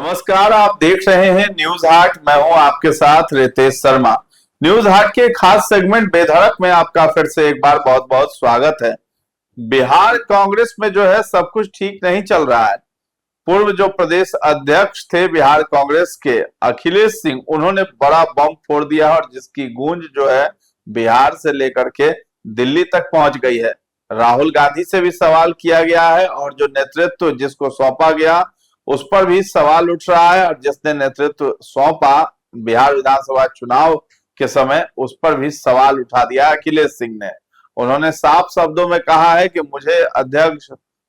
नमस्कार, आप देख रहे हैं न्यूज हाट। मैं हूं आपके साथ रितेश शर्मा। न्यूज हाट के खास सेगमेंट बेधड़क में आपका फिर से एक बार बहुत बहुत स्वागत है। बिहार कांग्रेस में जो है सब कुछ ठीक नहीं चल रहा है। पूर्व जो प्रदेश अध्यक्ष थे बिहार कांग्रेस के अखिलेश सिंह, उन्होंने बड़ा बम फोड़ दिया और जिसकी गूंज जो है बिहार से लेकर के दिल्ली तक पहुंच गई है। राहुल गांधी से भी सवाल किया गया है और जो नेतृत्व जिसको सौंपा गया उस पर भी सवाल उठ रहा है, और जिसने नेतृत्व सौंपा बिहार विधानसभा चुनाव के समय उस पर भी सवाल उठा दिया अखिलेश सिंह ने। उन्होंने साफ शब्दों में कहा है कि मुझे अध्यक्ष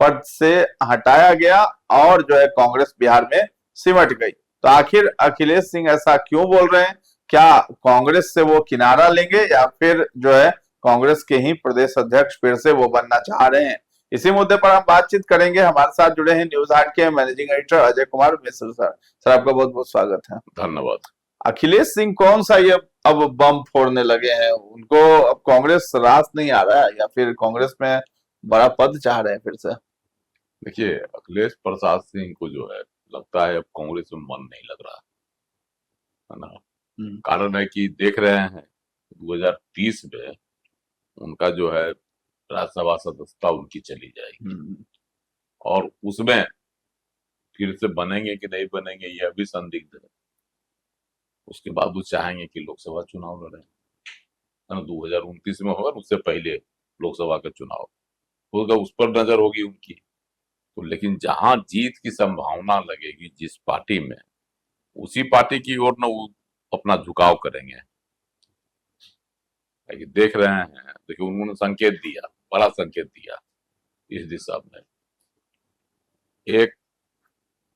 पद से हटाया गया और जो है कांग्रेस बिहार में सिमट गई। तो आखिर अखिलेश सिंह ऐसा क्यों बोल रहे हैं? क्या कांग्रेस से वो किनारा लेंगे या फिर जो है कांग्रेस के ही प्रदेश अध्यक्ष फिर से वो बनना चाह रहे हैं? इसी मुद्दे पर हम बातचीत करेंगे। हमारे साथ जुड़े हैं न्यूज हाट के managing editor Ajay Kumar Mishra sir. Sir, आपका बहुत बहुत स्वागत है। धन्यवाद। अखिलेश सिंह कौन सा ये अब बम फोड़ने लगे हैं? उनको अब कांग्रेस रास नहीं आ रहा है या फिर कांग्रेस में बड़ा पद चाह रहे हैं फिर से? देखिए, अखिलेश प्रसाद सिंह को जो है लगता है अब कांग्रेस में मन नहीं लग रहा है ना। हम्म। कारण है कि देख रहे हैं 2030 में उनका जो है राज्यसभा सदस्यता उनकी चली जाएगी हम्म। और उसमें फिर से बनेंगे कि नहीं बनेंगे यह भी संदिग्ध है। उसके बाद वो चाहेंगे कि लोकसभा चुनाव लड़े, है ना। 2029 में होगा, उससे पहले लोकसभा का चुनाव होगा, उस पर नजर होगी उनकी। तो लेकिन जहां जीत की संभावना लगेगी जिस पार्टी में, उसी पार्टी की ओर न वो अपना झुकाव करेंगे। कि देख रहे हैं, देखिए उन्होंने संकेत दिया, बड़ा संकेत दिया इस दिशा में। एक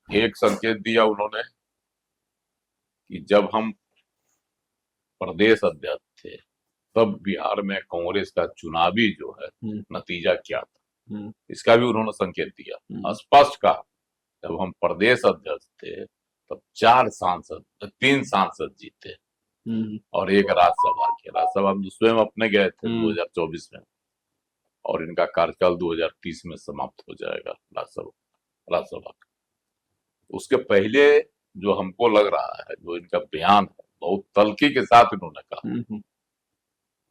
एक संकेत दिया उन्होंने कि जब हम प्रदेश अध्यक्ष थे तब बिहार में कांग्रेस का चुनावी जो है नतीजा क्या था, इसका भी उन्होंने संकेत दिया। स्पष्ट कहा, जब हम प्रदेश अध्यक्ष थे तब 3 सांसद जीते और एक राज्यसभा में स्वयं अपने गए थे 2024 में, और इनका कार्यकाल 2030 में समाप्त हो जाएगा राज्यसभा का। उसके पहले जो हमको लग रहा है, जो इनका बयान है बहुत तल्खी के साथ इन्होंने कहा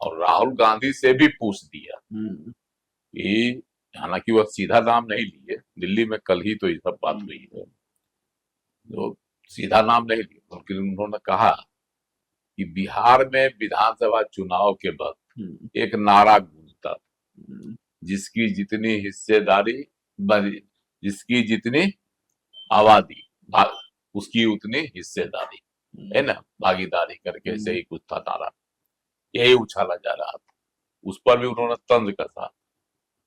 और राहुल गांधी से भी पूछ दिया कि, हालांकि वह सीधा नाम नहीं लिए, दिल्ली में कल ही तो ये सब बात हुई है, तो सीधा नाम नहीं लिया, लेकिन उन्होंने कहा कि बिहार में विधानसभा चुनाव के वक्त एक नारा गूंजता था, जिसकी जितनी हिस्सेदारी जिसकी जितनी आबादी उसकी उतनी हिस्सेदारी, है ना, भागीदारी करके ऐसे ही कुछ था नारा। यही उछाला जा रहा था। उस पर भी उन्होंने तंज कसा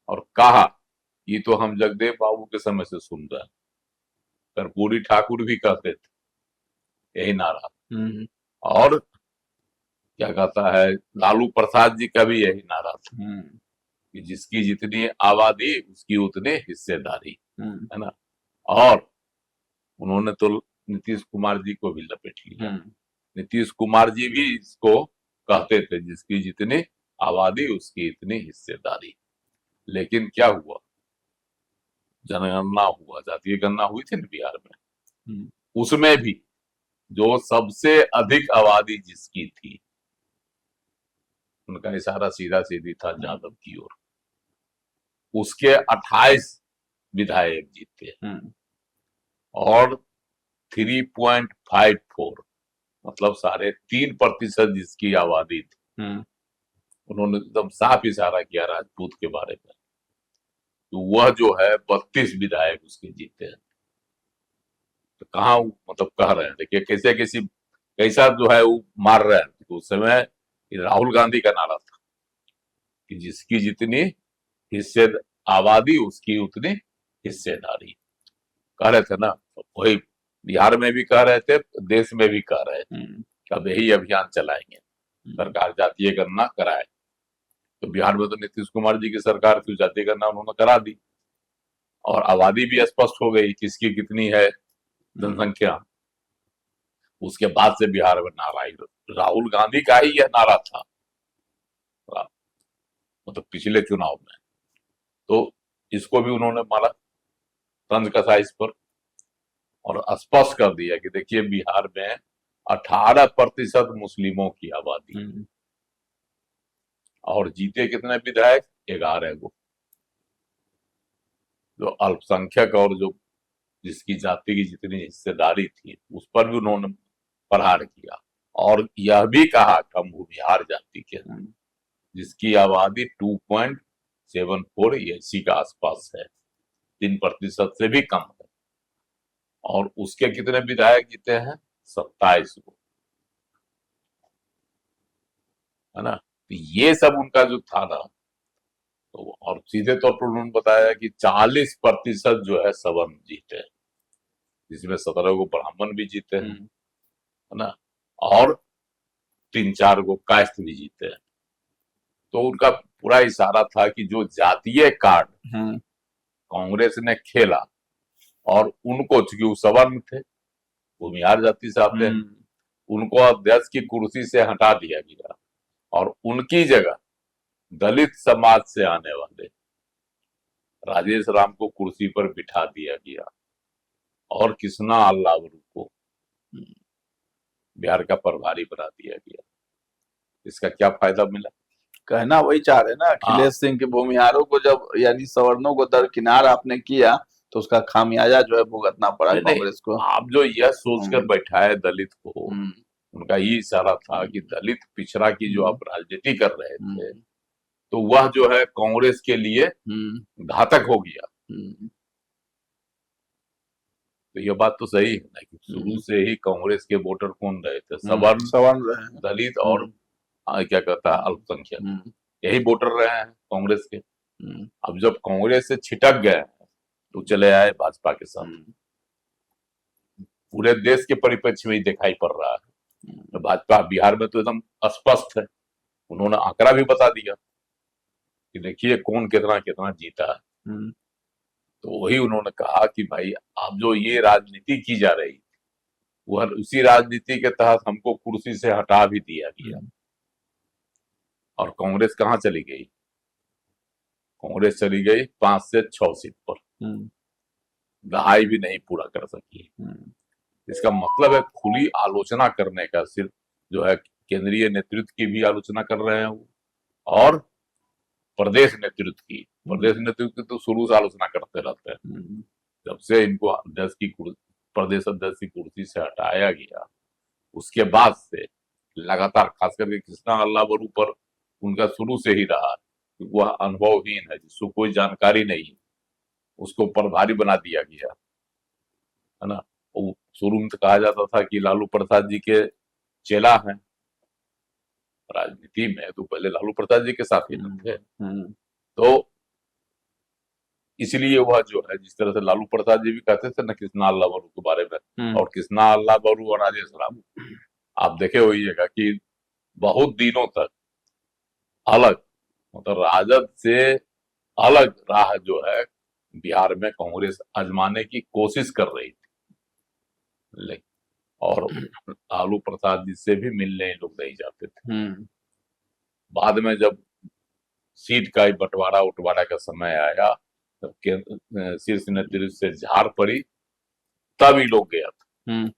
और कहा ये तो हम जगदेव बाबू के समय से सुन रहे हैं, कर्पूरी ठाकुर भी कहते थे यही नारा। और क्या कहता है, लालू प्रसाद जी का भी यही नारा था कि जिसकी जितनी आबादी उसकी उतनी हिस्सेदारी, है ना। और उन्होंने तो नीतीश कुमार जी को भी लपेट लिया। नीतीश कुमार जी भी इसको कहते थे, जिसकी जितनी आबादी उसकी इतनी हिस्सेदारी। लेकिन क्या हुआ, जनगणना हुआ, जातीय गणना हुई थी ना बिहार में, उसमें भी जो सबसे अधिक आबादी जिसकी थी, उनका इशारा सीधा सीधी था यादव की ओर। उसके 28 विधायक जीते और 3.54 मतलब 3.5% जिसकी आबादी थी। उन्होंने एकदम साफ इशारा किया राजपूत के बारे में, तो वह जो है 32 विधायक उसके जीते हैं। तो कहा मतलब कह रहे हैं, देखिए कैसे कैसा जो है वो मार रहे हैं। तो उस समय राहुल गांधी का नारा था कि जिसकी जितनी हिस्से आबादी उसकी उतनी हिस्सेदारी, कह रहे थे ना। तो वही बिहार में भी कह रहे थे, देश में भी कह रहे थे, अब यही अभियान चलाएंगे, सरकार जातीय गणना कराए। तो बिहार में तो नीतीश कुमार जी की सरकार थी, जातीय गणना उन्होंने करा दी और आबादी भी स्पष्ट हो गई किसकी कितनी है जनसंख्या। उसके बाद से बिहार में नारा राहुल गांधी का ही यह नारा था, मतलब पिछले चुनाव में। तो इसको भी उन्होंने मारा, तंज कसा इस पर। और स्पष्ट कर दिया कि देखिए बिहार में 18% मुस्लिमों की आबादी और जीते कितने विधायक? 11 गो। जो अल्पसंख्यक और जो जिसकी जाति की जितनी हिस्सेदारी थी उस पर भी उन्होंने प्रहार किया और यह भी कहा कि हम भूमिहार जाति के हैं, जिसकी आबादी 2.74 इसी का आसपास है, 3% से भी कम है। और उसके कितने विधायक जीते हैं? 27 गो, है ना। तो ये सब उनका जो था ना, तो और सीधे तौर पर उन्होंने बताया कि 40% जो है सवर्ण जीते हैं, जिसमें 17 गो ब्राह्मण भी जीते हैं, है ना, और 3-4 गो कायस्थ भी जीते हैं। तो उनका पूरा इशारा था कि जो जातीय कार्ड कांग्रेस ने खेला और उनको, चूंकि वो सवर्ण थे, भूमिहार जाति से आते हैं, उनको अध्यक्ष की कुर्सी से हटा दिया गया और उनकी जगह दलित समाज से आने वाले राजेश राम को कुर्सी पर बिठा दिया गया और कृष्णा अल्लावरू को बिहार का प्रभारी बना दिया गया। इसका क्या फायदा मिला? कहना वही चाह रहे ना अखिलेश सिंह के भूमिहारों को जब यानी सवर्णों को दरकिनार आपने किया तो उसका खामियाजा जो है भुगतना पड़ा कांग्रेस को। आप जो यह सोचकर बैठाए दलित को, उनका ये इशारा था कि दलित पिछड़ा की जो आप राजनीति कर रहे थे तो वह जो है कांग्रेस के लिए घातक हो गया। तो यह बात तो सही है ना कि शुरू से ही कांग्रेस के वोटर कौन रहे थे? सवर्ण, दलित और क्या कहता है अल्पसंख्यक, यही वोटर रहे हैं कांग्रेस के। अब जब कांग्रेस से छिटक गए तो चले आए भाजपा के साथ। पूरे देश के परिप्रेक्ष्य में ही दिखाई पड़ रहा है। भाजपा बिहार में तो एकदम स्पष्ट है, उन्होंने आंकड़ा भी बता दिया कि देखिए कौन कितना कितना जीता है। तो वही उन्होंने कहा कि भाई आप जो ये राजनीति की जा रही वह उसी राजनीति के तहत हमको कुर्सी से हटा भी दिया गया। और कांग्रेस कहाँ चली गई? कांग्रेस चली गई 5 से 6 सीट पर, दहाई भी नहीं पूरा कर सकी। इसका मतलब है खुली आलोचना करने का, सिर्फ जो है केंद्रीय नेतृत्व की भी आलोचना कर रहे हैं वो, और प्रदेश नेतृत्व की तो शुरू से आलोचना करते रहते हैं। जब से इनको अध्यक्ष की प्रदेश अध्यक्ष की कुर्सी से हटाया गया उसके बाद से लगातार, खास करके कृष्णा अल्लावरू पर उनका शुरू से ही रहा कि वह अनुभवहीन है, जिसको कोई जानकारी नहीं, उसको प्रभारी बना दिया गया, है ना। शुरू में तो कहा जाता था कि लालू प्रसाद जी के चेला हैं। राजनीति में तो पहले लालू प्रसाद जी के साथ ही थे। तो इसलिए वह जो है, जिस तरह से लालू प्रसाद जी भी कहते थे ना कृष्णा अल्लावरू के बारे में, और कृष्णा अल्लावरू और राजेश राम, आप देखे होइएगा कि बहुत दिनों तक अलग, मतलब राजद से अलग राह जो है बिहार में कांग्रेस आजमाने की कोशिश कर रही थी, और लालू प्रसाद जी से भी मिलने लोग नहीं जाते थे। बाद में जब सीट का बंटवारा उटवारा का समय आया, तब शीर्ष नेतृत्व से झाड़ पड़ी, तब ही लोग गया था।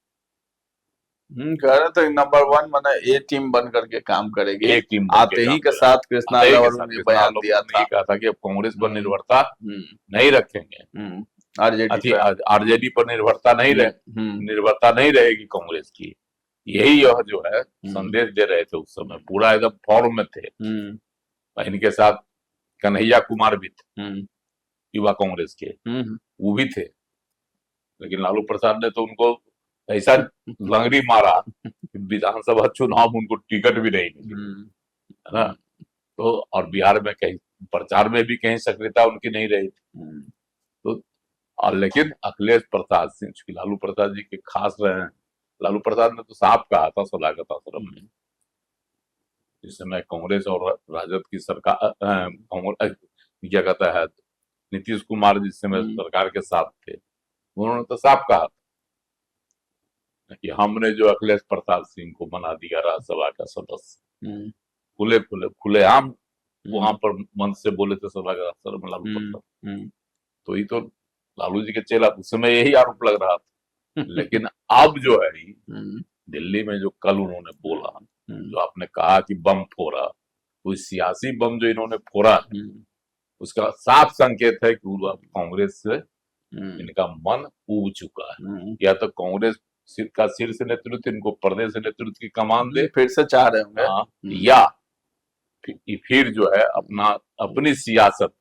कह रहे थे नंबर 1 माने ए टीम बन करके काम करेगी। एक टीम आते ही के साथ कृष्णा अल्लावरू ने बयान दिया था, कहा था कि अब कांग्रेस पर निर्भरता नहीं रखेंगे, आरजेडी पर निर्भरता नहीं रहेगी कांग्रेस की। यही यह जो है संदेश दे रहे थे उस समय, पूरा एकदम फॉर्म में थे। इनके साथ कन्हैया कुमार भी थे, युवा कांग्रेस के, वो भी थे, लेकिन लालू प्रसाद ने तो उनको ऐसा लंगड़ी मारा विधानसभा चुनाव में उनको टिकट भी नहीं मिली, है ना। तो और बिहार में कहीं प्रचार में भी कहीं सक्रियता उनकी नहीं रही थी। तो और लेकिन अखिलेश प्रसाद सिंह, चूंकि लालू प्रसाद जी के खास रहे हैं, लालू प्रसाद ने तो साफ कहा था सलागत आश्रम में, इस समय कांग्रेस और राजद की सरकार, क्या कहता है, नीतीश कुमार जिस समय सरकार के साथ थे, उन्होंने तो साफ कहा था कि हमने जो अखिलेश प्रसाद सिंह को बना दिया राज्यसभा का सदस्य, खुलेआम वहां पर मंच से बोले थे सभा का लालू प्रसाद। तो ये तो लालू जी के चेला, उस समय यही आरोप लग रहा था लेकिन अब जो है हम्म, दिल्ली में जो कल उन्होंने बोला, हम्म, जो आपने कहा कि बम फोड़ा, कोई सियासी बम जो इन्होंने फोड़ा है, हम्म, उसका साफ संकेत है कि वो अब कांग्रेस से हम्म, इनका मन उब चुका है। हम्म, या तो कांग्रेस का शीर्ष नेतृत्व इनको प्रदेश नेतृत्व की कमान दे, फिर से चाह रहे होंगे। हाँ, या फिर जो है अपना अपनी सियासत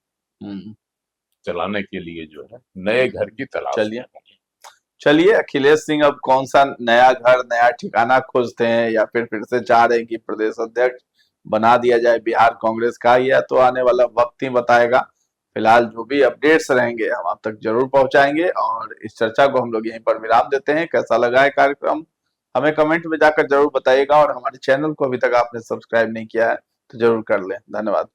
हम्म, चलाने के लिए जो है नए घर की तलाश चलिए में होंगे। चलिए अखिलेश सिंह अब कौन सा नया घर नया ठिकाना खोजते हैं, या फिर से चाह रहे हैं कि प्रदेश अध्यक्ष बना दिया जाए बिहार कांग्रेस का, यह तो आने वाला वक्त ही बताएगा। फिलहाल जो भी अपडेट्स रहेंगे हम आप तक जरूर पहुंचाएंगे, और इस चर्चा को हम लोग यहीं पर विराम देते हैं। कैसा लगा है कार्यक्रम हमें कमेंट में जाकर जरूर बताइएगा, और हमारे चैनल को अभी तक आपने सब्सक्राइब नहीं किया है तो जरूर कर लें। धन्यवाद।